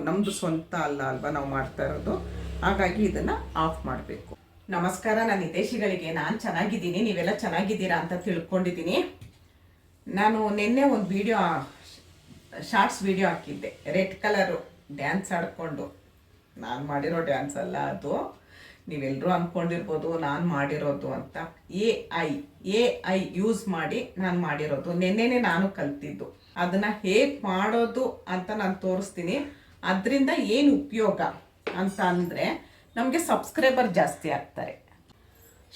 ನಮ್ಮದು ಸ್ವಂತ ಅಲ್ಲ ಅಲ್ವಾ ನಾವು ಮಾಡ್ತಾ ಇರೋದು. ಹಾಗಾಗಿ ಇದನ್ನು ಆಫ್ ಮಾಡಬೇಕು. ನಮಸ್ಕಾರ, ನಾನು ಹಿತೈಷಿಗಳಿಗೆ. ನಾನು ಚೆನ್ನಾಗಿದ್ದೀನಿ, ನೀವೆಲ್ಲ ಚೆನ್ನಾಗಿದ್ದೀರಾ ಅಂತ ತಿಳ್ಕೊಂಡಿದ್ದೀನಿ. ನಾನು ನಿನ್ನೆ ಒಂದು ವಿಡಿಯೋ, ಶಾರ್ಟ್ಸ್ ವಿಡಿಯೋ ಹಾಕಿದ್ದೆ. ರೆಡ್ ಕಲರು ಡ್ಯಾನ್ಸ್ ಆಡಿಕೊಂಡು, ನಾನು ಮಾಡಿರೋ ಡ್ಯಾನ್ಸ್ ಅಲ್ಲ ಅದು. ನೀವೆಲ್ಲರೂ ಅಂದ್ಕೊಂಡಿರ್ಬೋದು ನಾನು ಮಾಡಿರೋದು ಅಂತ. ಎ ಐ ಯೂಸ್ ಮಾಡಿ ನಾನು ಮಾಡಿರೋದು. ನೆನ್ನೆನೇ ನಾನು ಕಲ್ತಿದ್ದು. ಅದನ್ನು ಹೇಗೆ ಮಾಡೋದು ಅಂತ ನಾನು ತೋರಿಸ್ತೀನಿ. ಅದರಿಂದ ಏನು ಉಪಯೋಗ ಅಂತ ಅಂದರೆ, ನಮಗೆ ಸಬ್ಸ್ಕ್ರೈಬರ್ ಜಾಸ್ತಿ ಆಗ್ತಾರೆ.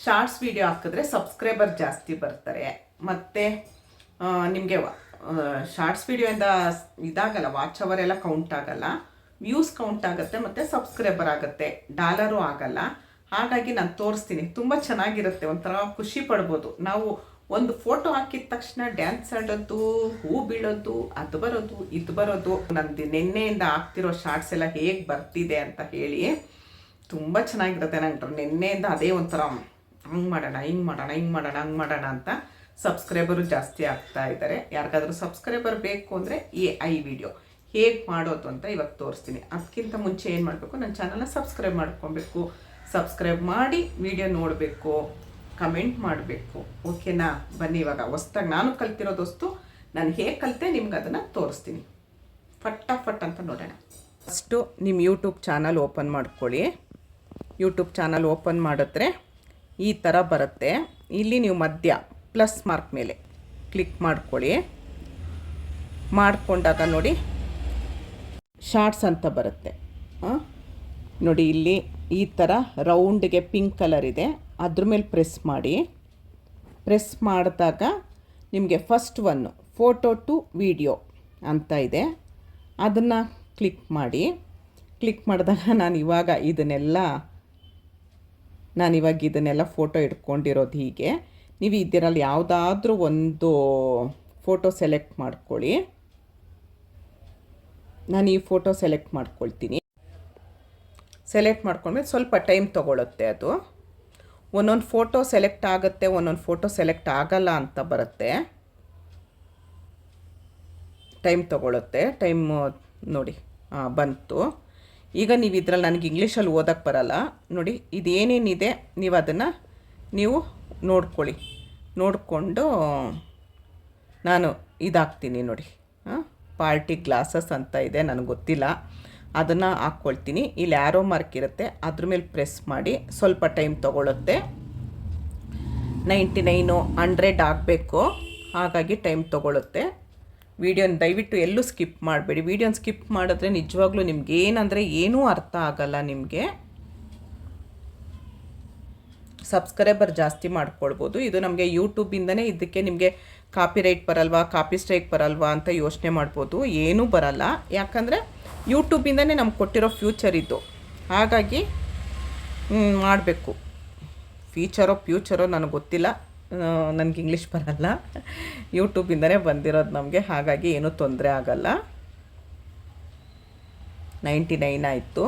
ಶಾರ್ಟ್ಸ್ ವಿಡಿಯೋ ಹಾಕಿದ್ರೆ ಸಬ್ಸ್ಕ್ರೈಬರ್ ಜಾಸ್ತಿ ಬರ್ತಾರೆ. ಮತ್ತು ನಿಮಗೆ ಶಾರ್ಟ್ಸ್ ವಿಡಿಯೋಯಿಂದ ಇದಾಗಲ್ಲ, ವಾಚ್ ಅವರ್ ಎಲ್ಲ ಕೌಂಟ್ ಆಗಲ್ಲ, ವ್ಯೂಸ್ ಕೌಂಟ್ ಆಗುತ್ತೆ, ಮತ್ತು ಸಬ್ಸ್ಕ್ರೈಬರ್ ಆಗುತ್ತೆ, ಡಾಲರು ಆಗಲ್ಲ. ಹಾಗಾಗಿ ನಾನು ತೋರಿಸ್ತೀನಿ. ತುಂಬ ಚೆನ್ನಾಗಿರುತ್ತೆ, ಒಂಥರ ಖುಷಿ ಪಡ್ಬೋದು. ನಾವು ಒಂದು ಫೋಟೋ ಹಾಕಿದ ತಕ್ಷಣ ಡ್ಯಾನ್ಸ್ ಆಡೋದು, ಹೂ ಬೀಳೋದು, ಅದು ಬರೋದು, ಇದು ಬರೋದು. ನಂದು ನಿನ್ನೆಯಿಂದ ಆಗ್ತಿರೋ ಶಾರ್ಟ್ಸ್ ಎಲ್ಲ ಹೇಗೆ ಬರ್ತಿದೆ ಅಂತ ಹೇಳಿ ತುಂಬ ಚೆನ್ನಾಗಿರುತ್ತೆ. ನಂಗೆ ನಿನ್ನೆಯಿಂದ ಅದೇ ಒಂಥರ ಹಂಗೆ ಮಾಡೋಣ, ಹಿಂಗೆ ಮಾಡೋಣ, ಹಿಂಗೆ ಮಾಡೋಣ, ಹಂಗೆ ಮಾಡೋಣ ಅಂತ ಸಬ್ಸ್ಕ್ರೈಬರು ಜಾಸ್ತಿ ಆಗ್ತಾ ಇದ್ದಾರೆ. ಯಾರಿಗಾದ್ರೂ ಸಬ್ಸ್ಕ್ರೈಬರ್ ಬೇಕು ಅಂದರೆ ಎ ವಿಡಿಯೋ ಹೇಗೆ ಮಾಡೋದು ಅಂತ ಇವಾಗ ತೋರಿಸ್ತೀನಿ. ಅದಕ್ಕಿಂತ ಮುಂಚೆ ಏನು ಮಾಡಬೇಕು, ನನ್ನ ಚಾನಲ್ನ ಸಬ್ಸ್ಕ್ರೈಬ್ ಮಾಡ್ಕೊಬೇಕು. ಸಬ್ಸ್ಕ್ರೈಬ್ ಮಾಡಿ ವಿಡಿಯೋ ನೋಡಬೇಕು, ಕಮೆಂಟ್ ಮಾಡಬೇಕು. ಓಕೆನಾ? ಬನ್ನಿ ಇವಾಗ ಹೊಸ್ದಾಗಿ ನಾನು ಕಲ್ತಿರೋದೊಸ್ತು ನಾನು ಹೇಗೆ ಕಲಿತೆ ನಿಮ್ಗೆ ಅದನ್ನು ತೋರಿಸ್ತೀನಿ. ಫಟ್ ಅಂತ ನೋಡೋಣ. ಫಸ್ಟು ನಿಮ್ಮ ಯೂಟ್ಯೂಬ್ ಚಾನಲ್ ಓಪನ್ ಮಾಡ್ಕೊಳ್ಳಿ. ಯೂಟ್ಯೂಬ್ ಚಾನಲ್ ಓಪನ್ ಮಾಡಿದ್ರೆ ಈ ಥರ ಬರುತ್ತೆ. ಇಲ್ಲಿ ನೀವು ಮಧ್ಯ ಪ್ಲಸ್ ಮಾರ್ಕ್ ಮೇಲೆ ಕ್ಲಿಕ್ ಮಾಡ್ಕೊಳ್ಳಿ. ಮಾಡಿಕೊಂಡಾಗ ನೋಡಿ ಶಾರ್ಟ್ಸ್ ಅಂತ ಬರುತ್ತೆ. ನೋಡಿ ಇಲ್ಲಿ ಈ ಥರ ರೌಂಡ್ಗೆ ಪಿಂಕ್ ಕಲರ್ ಇದೆ, ಅದ್ರ ಮೇಲೆ ಪ್ರೆಸ್ ಮಾಡಿ. ಪ್ರೆಸ್ ಮಾಡಿದಾಗ ನಿಮಗೆ first one photo to video ಅಂತ ಇದೆ, ಅದನ್ನು ಕ್ಲಿಕ್ ಮಾಡಿ. ಕ್ಲಿಕ್ ಮಾಡಿದಾಗ ನಾನಿವಾಗ ಇದನ್ನೆಲ್ಲ ಫೋಟೋ ಇಟ್ಕೊಂಡಿರೋದು ಹೀಗೆ. ನೀವು ಇದರಲ್ಲಿ ಯಾವುದಾದ್ರೂ ಒಂದು ಫೋಟೋ ಸೆಲೆಕ್ಟ್ ಮಾಡ್ಕೊಳ್ಳಿ. ನಾನು ಈ ಫೋಟೋ ಸೆಲೆಕ್ಟ್ ಮಾಡ್ಕೊಳ್ತೀನಿ. ಸೆಲೆಕ್ಟ್ ಮಾಡ್ಕೊಂಡ್ಮೇಲೆ ಸ್ವಲ್ಪ ಟೈಮ್ ತೊಗೊಳುತ್ತೆ ಅದು. ಒಂದೊಂದು ಫೋಟೋ ಸೆಲೆಕ್ಟ್ ಆಗುತ್ತೆ, ಒಂದೊಂದು ಫೋಟೋ ಸೆಲೆಕ್ಟ್ ಆಗಲ್ಲ ಅಂತ ಬರುತ್ತೆ. ಟೈಮ್ ತೊಗೊಳುತ್ತೆ. ಟೈಮ್ ನೋಡಿ ಬಂತು. ಈಗ ನೀವು ಇದರಲ್ಲಿ ನನಗೆ ಇಂಗ್ಲೀಷಲ್ಲಿ ಓದೋಕ್ಕೆ ಬರಲ್ಲ. ನೋಡಿ ಇದೇನೇನಿದೆ ನೀವು ಅದನ್ನು ನೋಡ್ಕೊಳ್ಳಿ. ನೋಡಿಕೊಂಡು ನಾನು ಇದಾಗ್ತೀನಿ ನೋಡಿ. ಪಾರ್ಟಿ ಗ್ಲಾಸಸ್ ಅಂತ ಇದೆ, ನನಗೆ ಗೊತ್ತಿಲ್ಲ, ಅದನ್ನು ಹಾಕ್ಕೊಳ್ತೀನಿ. ಇಲ್ಲಿ ಆ್ಯರೋ ಮಾರ್ಕ್ ಇರುತ್ತೆ, ಅದ್ರ ಮೇಲೆ ಪ್ರೆಸ್ ಮಾಡಿ. ಸ್ವಲ್ಪ ಟೈಮ್ ತೊಗೊಳುತ್ತೆ. 99 100 ಆಗಬೇಕು, ಹಾಗಾಗಿ ಟೈಮ್ ತೊಗೊಳುತ್ತೆ. ವೀಡಿಯೋನ ದಯವಿಟ್ಟು ಎಲ್ಲೂ ಸ್ಕಿಪ್ ಮಾಡಬೇಡಿ. ವೀಡಿಯೋನ ಸ್ಕಿಪ್ ಮಾಡಿದ್ರೆ ನಿಜವಾಗ್ಲೂ ನಿಮ್ಗೆ ಏನಂದರೆ ಏನೂ ಅರ್ಥ ಆಗಲ್ಲ. ನಿಮಗೆ ಸಬ್ಸ್ಕ್ರೈಬರ್ ಜಾಸ್ತಿ ಮಾಡ್ಕೊಳ್ಬೋದು. ಇದು ನಮಗೆ ಯೂಟ್ಯೂಬಿಂದನೇ. ಇದಕ್ಕೆ ನಿಮಗೆ ಕಾಪಿರೈಟ್ ಬರಲ್ವಾ, ಕಾಪಿ ಸ್ಟ್ರೈಕ್ ಬರಲ್ವಾ ಅಂತ ಯೋಚನೆ ಮಾಡ್ಬೋದು. ಏನೂ ಬರಲ್ಲ, ಯಾಕಂದರೆ ಯೂಟ್ಯೂಬಿಂದನೇ ನಮ್ಗೆ ಕೊಟ್ಟಿರೋ ಫ್ಯೂಚರ್ ಇದು. ಹಾಗಾಗಿ ಮಾಡಬೇಕು. ಫ್ಯೂಚರೋ ನನಗೆ ಗೊತ್ತಿಲ್ಲ, ನನಗೆ ಇಂಗ್ಲೀಷ್ ಬರಲ್ಲ. ಯೂಟ್ಯೂಬಿಂದನೇ ಬಂದಿರೋದು ನಮಗೆ, ಹಾಗಾಗಿ ಏನೂ ತೊಂದರೆ ಆಗಲ್ಲ. 99 ಆಯಿತು.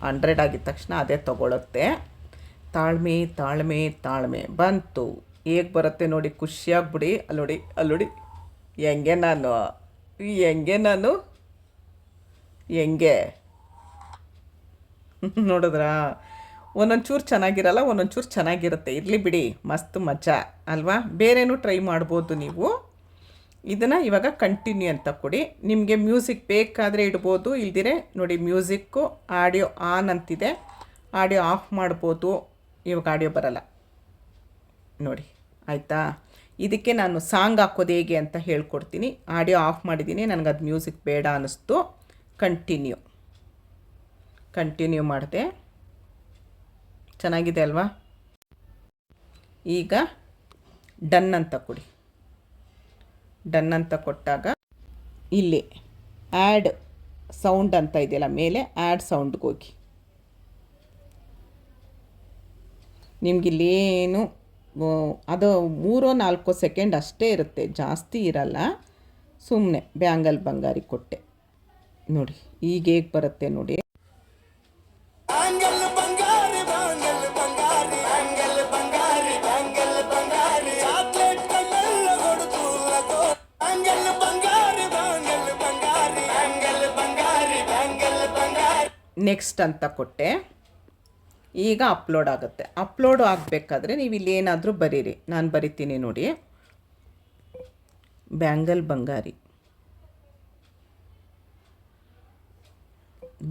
100 ಆಗಿದ ತಕ್ಷಣ ಅದೇ ತೊಗೊಳುತ್ತೆ. ತಾಳ್ಮೆ ಬಂತು. ಹೇಗೆ ಬರುತ್ತೆ ನೋಡಿ, ಖುಷಿಯಾಗ್ಬಿಡಿ. ಅಲ್ಲೋಡಿ ಹೆಂಗೆ ನೋಡಿದ್ರಾ? ಒಂದೊಂದು ಚೂರು ಚೆನ್ನಾಗಿರಲ್ಲ, ಒಂದೊಂದು ಚೂರು ಚೆನ್ನಾಗಿರುತ್ತೆ. ಇರಲಿ ಬಿಡಿ, ಮಸ್ತ್ ಮಜಾ ಅಲ್ವಾ? ಬೇರೆನೂ ಟ್ರೈ ಮಾಡ್ಬೋದು ನೀವು. ಇದನ್ನು ಇವಾಗ ಕಂಟಿನ್ಯೂ ಅಂತ ಕೊಡಿ. ನಿಮಗೆ ಮ್ಯೂಸಿಕ್ ಬೇಕಾದರೆ ಇಡ್ಬೋದು, ಇಲ್ದಿರೆ ನೋಡಿ ಮ್ಯೂಸಿಕ್ಕು ಆಡಿಯೋ ಆನ್ ಅಂತಿದೆ, ಆಡಿಯೋ ಆಫ್ ಮಾಡ್ಬೋದು. ಇವಾಗ ಆಡಿಯೋ ಬರಲ್ಲ ನೋಡಿ, ಆಯಿತಾ? ಇದಕ್ಕೆ ನಾನು ಸಾಂಗ್ ಹಾಕೋದು ಹೇಗೆ ಅಂತ ಹೇಳ್ಕೊಡ್ತೀನಿ. ಆಡಿಯೋ ಆಫ್ ಮಾಡಿದ್ದೀನಿ, ನನಗದು ಮ್ಯೂಸಿಕ್ ಬೇಡ ಅನ್ನಿಸ್ತು. ಕಂಟಿನ್ಯೂ ಮಾಡಿದೆ. ಚೆನ್ನಾಗಿದೆ ಅಲ್ವಾ? ಈಗ ಡನ್ ಅಂತ ಕೊಡಿ. ಡನ್ ಅಂತ ಕೊಟ್ಟಾಗ ಇಲ್ಲಿ ಆ್ಯಡ್ ಸೌಂಡ್ ಅಂತ ಇದೆಯಲ್ಲ ಮೇಲೆ, ಆ್ಯಡ್ ಸೌಂಡ್ಗೆ ಹೋಗಿ. ನಿಮಗಿಲ್ಲೇನು ಅದು 3-4 ಸೆಕೆಂಡ್ ಅಷ್ಟೇ ಇರುತ್ತೆ, ಜಾಸ್ತಿ ಇರಲ್ಲ. ಸುಮ್ಮನೆ ಬ್ಯಾಂಗಲ್ ಬಂಗಾರಿ ಕೊಟ್ಟೆ ನೋಡಿ. ಈಗ ಹೇಗೆ ಬರುತ್ತೆ ನೋಡಿ. ನೆಕ್ಸ್ಟ್ ಅಂತ ಕೊಟ್ಟೆ. ಈಗ ಅಪ್ಲೋಡ್ ಆಗುತ್ತೆ. ಅಪ್ಲೋಡ್ ಆಗಬೇಕಾದ್ರೆ ನೀವು ಇಲ್ಲಿ ಏನಾದರೂ ಬರೀರಿ. ನಾನು ಬರಿತೀನಿ ನೋಡಿ, ಬ್ಯಾಂಗಲ್ ಬಂಗಾರಿ.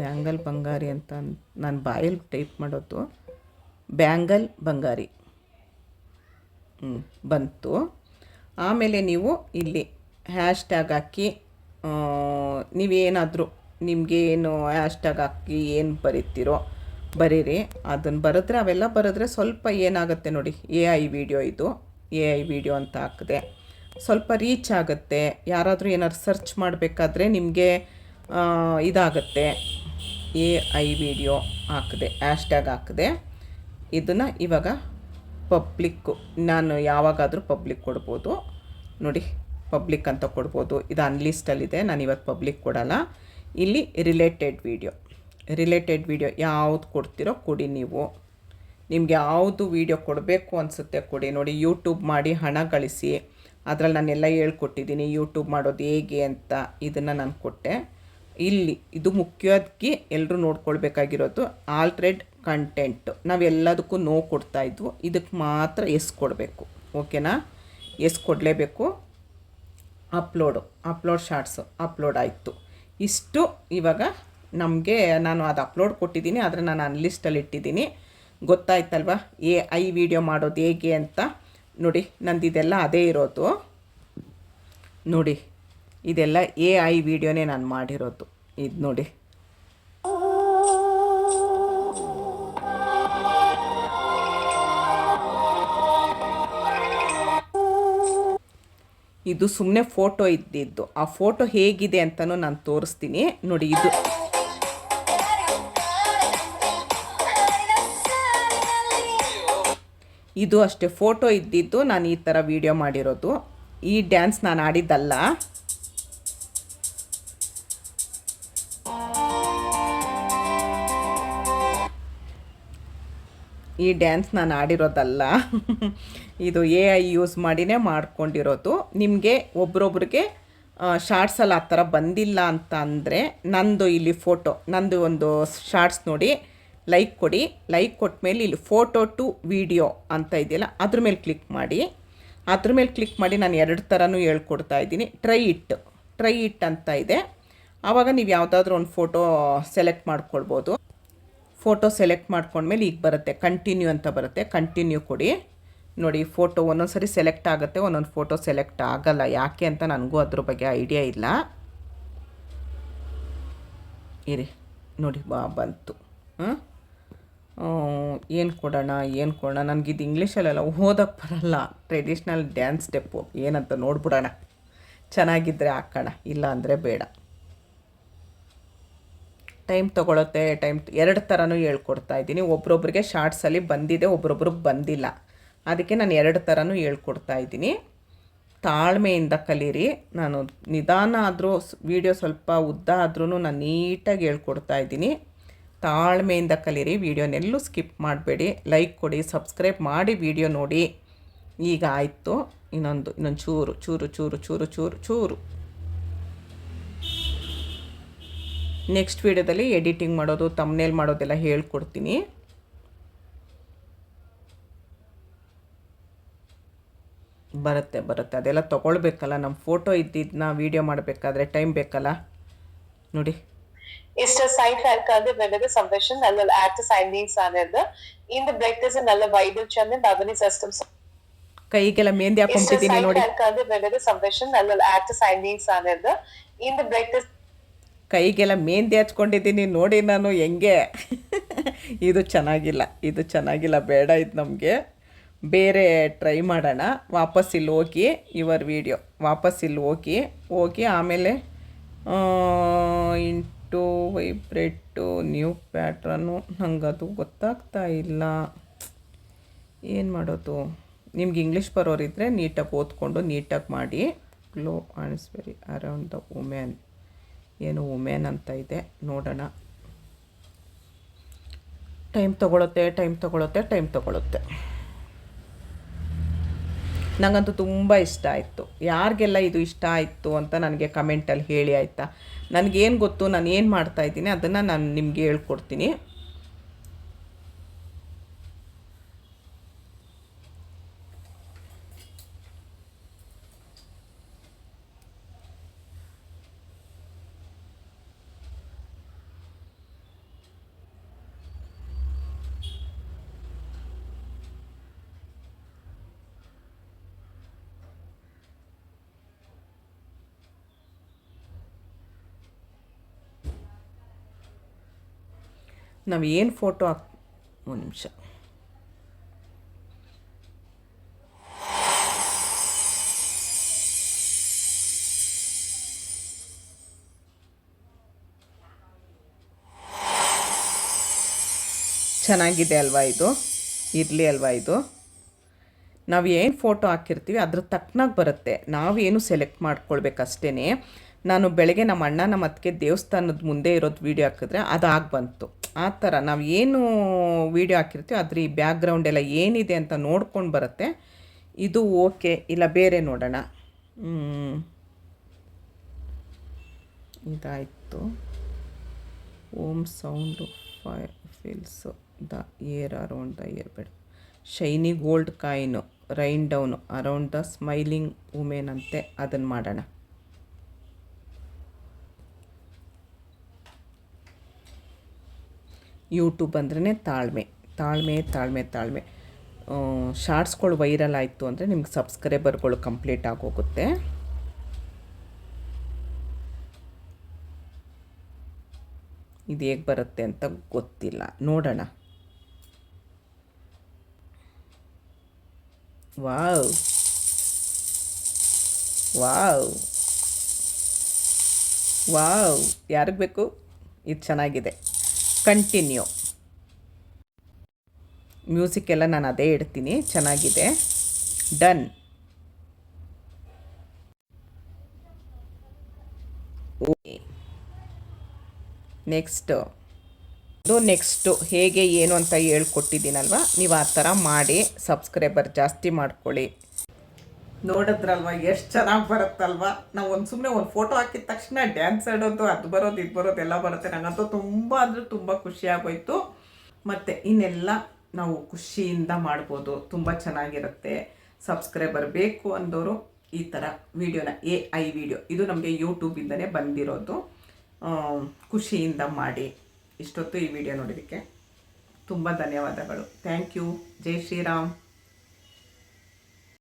ಬ್ಯಾಂಗಲ್ ಬಂಗಾರಿ ಅಂತ ನಾನು ಬಾಯಲ್ಲಿ ಟೈಪ್ ಮಾಡೋದು. ಬ್ಯಾಂಗಲ್ ಬಂಗಾರಿ ಬಂತು. ಆಮೇಲೆ ನೀವು ಇಲ್ಲಿ ಹ್ಯಾಶ್ಟ್ಯಾಗ್ ಹಾಕಿ, ನೀವೇನಾದರೂ ನಿಮಗೇನು ಹ್ಯಾಶ್ಟ್ಯಾಗ್ ಹಾಕಿ ಏನು ಬರೀತೀರೋ ಬರೀರಿ. ಅದನ್ನು ಬರೆದ್ರೆ ಅವೆಲ್ಲ ಬರೆದ್ರೆ ಸ್ವಲ್ಪ ಏನಾಗುತ್ತೆ ನೋಡಿ, AI ವಿಡಿಯೋ, ಇದು AI ವಿಡಿಯೋ ಅಂತ ಹಾಕಿದೆ, ಸ್ವಲ್ಪ ರೀಚ್ ಆಗುತ್ತೆ. ಯಾರಾದರೂ ಏನಾದ್ರು ಸರ್ಚ್ ಮಾಡಬೇಕಾದ್ರೆ ನಿಮಗೆ ಇದಾಗುತ್ತೆ. AI ವಿಡಿಯೋ ಹಾಕಿದೆ, ಹ್ಯಾಶ್ಟ್ಯಾಗ್ ಹಾಕಿದೆ. ಇದನ್ನು ಇವಾಗ ಪಬ್ಲಿಕ್ಕು, ನಾನು ಯಾವಾಗಾದರೂ ಪಬ್ಲಿಕ್ ಕೊಡ್ಬೋದು ನೋಡಿ, ಪಬ್ಲಿಕ್ ಅಂತ ಕೊಡ್ಬೋದು. ಇದು ಅನ್ಲಿಸ್ಟಲ್ಲಿದೆ, ನಾನು ಇವತ್ತು ಪಬ್ಲಿಕ್ ಕೊಡಲ್ಲ. ಇಲ್ಲಿ ರಿಲೇಟೆಡ್ ವಿಡಿಯೋ ಯಾವುದು ಕೊಡ್ತೀರೋ ಕೊಡಿ. ನೀವು ನಿಮಗೆ ಯಾವುದು ವಿಡಿಯೋ ಕೊಡಬೇಕು ಅನಿಸುತ್ತೆ ಕೊಡಿ. ನೋಡಿ, ಯೂಟ್ಯೂಬ್ ಮಾಡಿ ಹಣ ಗಳಿಸಿ, ಅದರಲ್ಲಿ ನಾನೆಲ್ಲ ಹೇಳ್ಕೊಟ್ಟಿದ್ದೀನಿ ಯೂಟ್ಯೂಬ್ ಮಾಡೋದು ಹೇಗೆ ಅಂತ. ಇದನ್ನು ನಾನು ಕೊಟ್ಟೆ. ಇಲ್ಲಿ ಇದು ಮುಖ್ಯವಾಗಿ ಎಲ್ಲರೂ ನೋಡ್ಕೊಳ್ಬೇಕಾಗಿರೋದು ಆಲ್ಟ್ರೇಡ್ ಕಂಟೆಂಟ್. ನಾವೆಲ್ಲದಕ್ಕೂ ನೋ ಕೊಡ್ತಾಯಿದ್ವು, ಇದಕ್ಕೆ ಮಾತ್ರ ಎಸ್ ಕೊಡಬೇಕು. ಓಕೆನಾ? ಎಸ್ ಕೊಡಲೇಬೇಕು. ಅಪ್ಲೋಡ್ ಶಾರ್ಟ್ಸು ಅಪ್ಲೋಡ್ ಆಯಿತು. ಇಷ್ಟು ಇವಾಗ ನಮಗೆ, ನಾನು ಅದು ಅಪ್ಲೋಡ್ ಕೊಟ್ಟಿದ್ದೀನಿ, ಆದರೆ ನಾನು ಅನ್ಲಿಸ್ಟಲ್ಲಿ ಇಟ್ಟಿದ್ದೀನಿ. ಗೊತ್ತಾಯ್ತಲ್ವ AI ವಿಡಿಯೋ ಮಾಡೋದು ಹೇಗೆ ಅಂತ. ನೋಡಿ, ನಂದು ಇದೆಲ್ಲ ಅದೇ ಇರೋದು ನೋಡಿ, ಇದೆಲ್ಲ AI ವಿಡಿಯೋನೇ ನಾನು ಮಾಡಿರೋದು. ಇದು ನೋಡಿ, ಇದು ಸುಮ್ಮನೆ ಫೋಟೋ ಇದ್ದಿದ್ದು. ಆ ಫೋಟೋ ಹೇಗಿದೆ ಅಂತಲೂ ನಾನು ತೋರಿಸ್ತೀನಿ ನೋಡಿ. ಇದು ಅಷ್ಟೇ ಫೋಟೋ ಇದ್ದಿದ್ದು, ನಾನು ಈ ಥರ ವಿಡಿಯೋ ಮಾಡಿರೋದು. ಈ ಡ್ಯಾನ್ಸ್ ನಾನು ಆಡಿದ್ದಲ್ಲ, ಇದು AI ಯೂಸ್ ಮಾಡಿನೇ ಮಾಡ್ಕೊಂಡಿರೋದು. ನಿಮಗೆ ಒಬ್ರೊಬ್ರಿಗೆ ಶಾರ್ಟ್ಸಲ್ಲಿ ಆ ಥರ ಬಂದಿಲ್ಲ ಅಂತ ಅಂದರೆ, ನಂದು ಇಲ್ಲಿ ಫೋಟೋ, ನಂದು ಒಂದು ಶಾರ್ಟ್ಸ್ ನೋಡಿ, ಲೈಕ್ ಕೊಡಿ. ಲೈಕ್ ಕೊಟ್ಟ ಮೇಲೆ ಇಲ್ಲಿ ಫೋಟೋ ಟು ವಿಡಿಯೋ ಅಂತ ಇದೆಯಲ್ಲ, ಅದ್ರ ಮೇಲೆ ಕ್ಲಿಕ್ ಮಾಡಿ. ನಾನು 2 ಥರನೂ ಹೇಳ್ಕೊಡ್ತಾ ಇದ್ದೀನಿ. ಟ್ರೈ ಇಟ್ ಅಂತ ಇದೆ. ಆವಾಗ ನೀವು ಯಾವುದಾದ್ರೂ ಒಂದು ಫೋಟೋ ಸೆಲೆಕ್ಟ್ ಮಾಡ್ಕೊಳ್ಬೋದು. ಫೋಟೋ ಸೆಲೆಕ್ಟ್ ಮಾಡ್ಕೊಂಡ್ಮೇಲೆ ಈಗ ಬರುತ್ತೆ ಕಂಟಿನ್ಯೂ ಅಂತ ಬರುತ್ತೆ. ಕಂಟಿನ್ಯೂ ಕೊಡಿ. ನೋಡಿ, ಫೋಟೋ ಒಂದೊಂದು ಸರಿ ಸೆಲೆಕ್ಟ್ ಆಗುತ್ತೆ, ಒಂದೊಂದು ಫೋಟೋ ಸೆಲೆಕ್ಟ್ ಆಗಲ್ಲ. ಯಾಕೆ ಅಂತ ನನಗೂ ಅದ್ರ ಬಗ್ಗೆ ಐಡಿಯಾ ಇಲ್ಲ. ಇರಿ ನೋಡಿ, ಬಂತು. ಏನು ಕೊಡೋಣ ನನಗಿದು ಇಂಗ್ಲೀಷಲ್ಲೆಲ್ಲ ಓದೋಕ್ಕೆ ಬರಲ್ಲ. ಟ್ರೆಡಿಷ್ನಲ್ ಡ್ಯಾನ್ಸ್ ಸ್ಟೆಪ್ಪು ಏನಂತ ನೋಡ್ಬಿಡೋಣ. ಚೆನ್ನಾಗಿದ್ದರೆ ಹಾಕೋಣ, ಇಲ್ಲ ಅಂದರೆ ಬೇಡ. ಟೈಮ್ ತೊಗೊಳುತ್ತೆ. 2 ಥರನೂ ಹೇಳ್ಕೊಡ್ತಾ ಇದ್ದೀನಿ. ಒಬ್ರೊಬ್ರಿಗೆ ಶಾರ್ಟ್ಸಲ್ಲಿ ಬಂದಿದೆ, ಒಬ್ರೊಬ್ರಿಗೆ ಬಂದಿಲ್ಲ. ಅದಕ್ಕೆ ನಾನು 2 ಥರನೂ ಹೇಳ್ಕೊಡ್ತಾ ಇದ್ದೀನಿ. ತಾಳ್ಮೆಯಿಂದ ಕಲೀರಿ. ನಾನು ನಿಧಾನ ಆದರೂ, ವಿಡಿಯೋ ಸ್ವಲ್ಪ ಉದ್ದ ಆದ್ರೂ ನಾನು ನೀಟಾಗಿ ಹೇಳ್ಕೊಡ್ತಾ ಇದ್ದೀನಿ. ತಾಳ್ಮೆಯಿಂದ ಕಲೀರಿ. ವಿಡಿಯೋನೆಲ್ಲೂ ಸ್ಕಿಪ್ ಮಾಡಬೇಡಿ. ಲೈಕ್ ಕೊಡಿ, ಸಬ್ಸ್ಕ್ರೈಬ್ ಮಾಡಿ ವಿಡಿಯೋ ನೋಡಿ. ಈಗ ಆಯಿತು. ಇನ್ನೊಂದು ಚೂರು. ನೆಕ್ಸ್ಟ್ ವಿಡಿಯೋದಲ್ಲಿ ಎಡಿಟಿಂಗ್ ಮಾಡೋದು, ತಮ್ನೇಲ್ ಮಾಡೋದೆಲ್ಲ ಹೇಳ್ಕೊಡ್ತೀನಿ. ಬರುತ್ತೆ ಅದೆಲ್ಲ ತೊಗೊಳ್ಬೇಕಲ್ಲ. ನಮ್ಮ ಫೋಟೋ ಇದ್ದಿದ್ದನ್ನ ವಿಡಿಯೋ ಮಾಡಬೇಕಾದ್ರೆ ಟೈಮ್ ಬೇಕಲ್ಲ. ನೋಡಿ, ಇಷ್ಟ ಸೈಟ್ ಹಾಕಾದ್ರೆ ಬೆಳೆದ ಸಂಭಾಷಣೆ ನಲ್ಲಲ್ಲಿ ಆಕ್ಟ್ ಸೈನಿಂಗ್ಸ್ ಅನ್ನೋದು ಇಂದ ಬ್ರೇಕ್ಟಸ್ ನಲ್ಲ ವೈದ್ಯ ಚಂದ ನವನಿ ಸಿಸ್ಟಮ್ಸ್ ಕೈಗೆಲ್ಲ ಮೆಹಂದಿ ಹಾಕೊಂಡ್ಬಿಟ್ಟಿದ್ದೀನಿ ನೋಡಿ. ಹಾಕಾದ್ರೆ ಬೆಳೆದ ಸಂಭಾಷಣೆ ನಲ್ಲಲ್ಲಿ ಆಕ್ಟ್ ಸೈನಿಂಗ್ಸ್ ಅನ್ನೋದು ಇಂದ ಬ್ರೇಕ್ಟಸ್ ಕೈಗೆಲ್ಲ ಮೆಹಂದಿ ಹಚ್ಕೊಂಡಿದ್ದೀನಿ ನೋಡಿ ನಾನು ಹೆಂಗೆ. ಇದು ಚೆನ್ನಾಗಿಲ್ಲ, ಬೇಡ. ಇದು ನಮಗೆ ಬೇರೆ ಟ್ರೈ ಮಾಡೋಣ. ವಾಪಸ್ ಇಲ್ಲಿ ಹೋಗಿ ಯುವರ್ ವಿಡಿಯೋ ವಾಪಸ್ ಇಲ್ಲಿ ಹೋಗಿ ಆಮೇಲೆ ಇಂಟು ವೈಬ್ರೇಟು ನ್ಯೂ ಪ್ಯಾಟ್ರನ್ನು. ನನಗದು ಗೊತ್ತಾಗ್ತಾ ಇಲ್ಲ, ಏನು ಮಾಡೋದು. ನಿಮ್ಗೆ ಇಂಗ್ಲೀಷ್ ಬರೋರಿದ್ದರೆ ನೀಟಾಗಿ ಓದ್ಕೊಂಡು ನೀಟಾಗಿ ಮಾಡಿ. Glow and very around the women. ಏನು ವುಮೆನ್ ಅಂತ ಇದೆ, ನೋಡೋಣ. ಟೈಮ್ ತೊಗೊಳುತ್ತೆ. ನನಗಂತೂ ತುಂಬ ಇಷ್ಟ ಆಯಿತು. ಯಾರಿಗೆಲ್ಲ ಇದು ಇಷ್ಟ ಆಯಿತು ಅಂತ ನನಗೆ ಕಮೆಂಟಲ್ಲಿ ಹೇಳಿ ಆಯಿತಾ. ನನಗೇನು ಗೊತ್ತು, ನಾನು ಏನು ಮಾಡ್ತಾಯಿದ್ದೀನಿ ಅದನ್ನು ನಾನು ನಿಮಗೆ ಹೇಳ್ಕೊಡ್ತೀನಿ. ನಾವು ಏನು ಫೋಟೋ ಒಂದು ನಿಮಿಷ. ಚೆನ್ನಾಗಿದೆ ಅಲ್ವಾ ಇದು? ಇರಲಿ ಅಲ್ವಾ ಇದು? ನಾವು ಏನು ಫೋಟೋ ಹಾಕಿರ್ತೀವಿ ಅದ್ರ ತಕ್ಕನಾಗಿ ಬರುತ್ತೆ. ನಾವೇನು ಸೆಲೆಕ್ಟ್ ಮಾಡ್ಕೊಳ್ಬೇಕಷ್ಟೇ. ನಾನು ಬೆಳಗ್ಗೆ ನಮ್ಮ ಅಣ್ಣ ನಮ್ಮ ಅತ್ತಿಗೆ ದೇವಸ್ಥಾನದ ಮುಂದೆ ಇರೋದು ವೀಡಿಯೋ ಹಾಕಿದ್ರೆ ಅದಾಗಿ ಬಂತು. ಆ ಥರ ನಾವು ಏನು ವೀಡಿಯೋ ಹಾಕಿರ್ತೀವಿ ಅದ್ರ ಈ ಬ್ಯಾಕ್ಗ್ರೌಂಡ್ ಎಲ್ಲ ಏನಿದೆ ಅಂತ ನೋಡ್ಕೊಂಡು ಬರುತ್ತೆ. ಇದು ಓಕೆ, ಇಲ್ಲ ಬೇರೆ ನೋಡೋಣ. ಇದಾಯಿತು. Om sound fills the air around the air bed. Shiny gold coin rain down around the smiling women ಅಂತೆ, ಅದನ್ನು ಮಾಡೋಣ. ಯೂಟ್ಯೂಬ್ ಅಂದ್ರೇ ತಾಳ್ಮೆ ತಾಳ್ಮೆ ತಾಳ್ಮೆ ತಾಳ್ಮೆ. ಶಾರ್ಟ್ಸ್ಗಳು ವೈರಲ್ ಆಯಿತು ಅಂದರೆ ನಿಮ್ಗೆ ಸಬ್ಸ್ಕ್ರೈಬರ್ಗಳು ಕಂಪ್ಲೀಟ್ ಆಗೋಗುತ್ತೆ. ಇದು ಹೇಗೆ ಬರುತ್ತೆ ಅಂತ ಗೊತ್ತಿಲ್ಲ, ನೋಡೋಣ. ವಾವ್ ವಾವ್ ವಾವ್, ಯಾರಿಗೆ ಬೇಕು? ಇದು ಚೆನ್ನಾಗಿದೆ. ಕಂಟಿನ್ಯೂ. ಮ್ಯೂಸಿಕ್ ಎಲ್ಲ ನಾನು ಅದೇ ಇಡ್ತೀನಿ, ಚೆನ್ನಾಗಿದೆ. ಡನ್. ಓಕೆ, ನೆಕ್ಸ್ಟು ಹೇಗೆ ಏನು ಅಂತ ಹೇಳ್ಕೊಟ್ಟಿದ್ದೀನಲ್ವ, ನೀವು ಆ ಥರ ಮಾಡಿ ಸಬ್ಸ್ಕ್ರೈಬರ್ ಜಾಸ್ತಿ ಮಾಡ್ಕೊಳ್ಳಿ. ನೋಡಿದ್ರಲ್ವ ಎಷ್ಟು ಚೆನ್ನಾಗಿ ಬರುತ್ತಲ್ವ? ನಾವು ಸುಮ್ಮನೆ ಒಂದು ಫೋಟೋ ಹಾಕಿದ ತಕ್ಷಣ ಡ್ಯಾನ್ಸ್ ಆಡೋದು, ಅದು ಬರೋದು ಇದು ಬರೋದು ಎಲ್ಲ ಬರುತ್ತೆ. ನನಗಂತೂ ತುಂಬ ಅಂದರೆ ತುಂಬ ಖುಷಿಯಾಗೋಯ್ತು. ಮತ್ತು ಇನ್ನೆಲ್ಲ ನಾವು ಖುಷಿಯಿಂದ ಮಾಡ್ಬೋದು, ತುಂಬ ಚೆನ್ನಾಗಿರುತ್ತೆ. ಸಬ್ಸ್ಕ್ರೈಬರ್ ಬೇಕು ಅಂದವರು ಈ ಥರ ವೀಡಿಯೋನ AI ವಿಡಿಯೋ, ಇದು ನಮಗೆ ಯೂಟ್ಯೂಬಿಂದನೇ ಬಂದಿರೋದು. ಖುಷಿಯಿಂದ ಮಾಡಿ. ಇಷ್ಟೊತ್ತು ಈ ವಿಡಿಯೋ ನೋಡೋದಕ್ಕೆ ತುಂಬ ಧನ್ಯವಾದಗಳು. Thank you. ಜೈ ಶ್ರೀರಾಮ್.